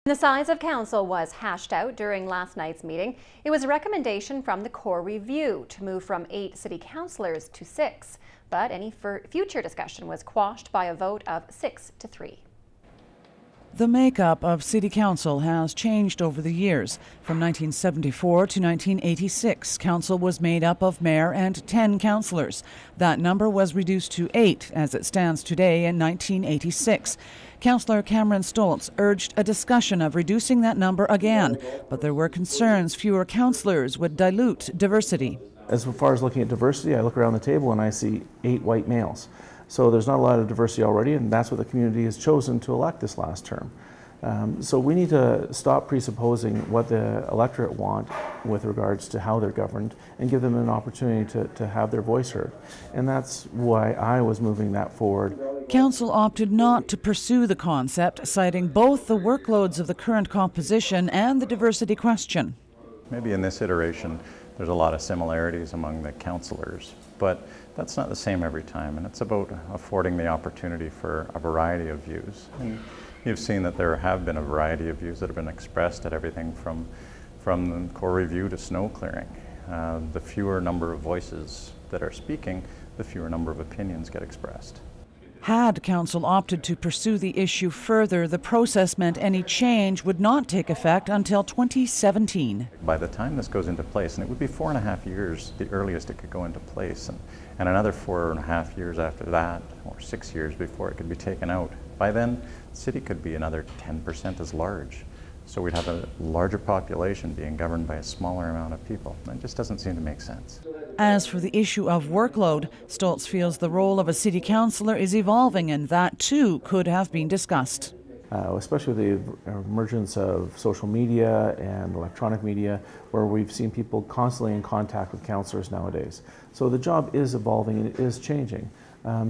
The size of council was hashed out during last night's meeting. It was a recommendation from the core review to move from 8 city councillors to 6, but any future discussion was quashed by a vote of 6-3. The makeup of City Council has changed over the years. From 1974 to 1986, Council was made up of Mayor and 10 councillors. That number was reduced to 8 as it stands today in 1986. Councillor Cameron Stoltz urged a discussion of reducing that number again, but there were concerns fewer councillors would dilute diversity. As far as looking at diversity, I look around the table and I see 8 white males. So there's not a lot of diversity already, and that's what the community has chosen to elect this last term. So we need to stop presupposing what the electorate want with regards to how they're governed and give them an opportunity to have their voice heard. And that's why I was moving that forward. Council opted not to pursue the concept, citing both the workloads of the current composition and the diversity question. Maybe in this iteration there's a lot of similarities among the councillors, but that's not the same every time, and it's about affording the opportunity for a variety of views. And you've seen that there have been a variety of views that have been expressed at everything from the core review to snow clearing. The fewer number of voices that are speaking, the fewer number of opinions get expressed. Had Council opted to pursue the issue further, the process meant any change would not take effect until 2017. By the time this goes into place, and it would be 4.5 years the earliest it could go into place, and another 4.5 years after that, or 6 years before it could be taken out. By then, the city could be another 10% as large. So we'd have a larger population being governed by a smaller amount of people. It just doesn't seem to make sense. As for the issue of workload, Stoltz feels the role of a city councillor is evolving, and that too could have been discussed. Especially with the emergence of social media and electronic media, where we've seen people constantly in contact with councillors nowadays. So the job is evolving and it is changing.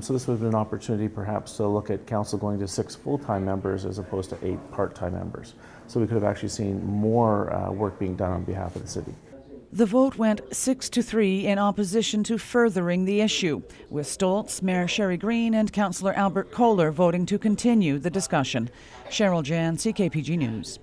So this would have been an opportunity perhaps to look at council going to 6 full-time members as opposed to 8 part-time members. So we could have actually seen more work being done on behalf of the city. The vote went 6-3 in opposition to furthering the issue, with Stoltz, Mayor Sherry Green and Councillor Albert Kohler voting to continue the discussion. Cheryl Jan, CKPG News.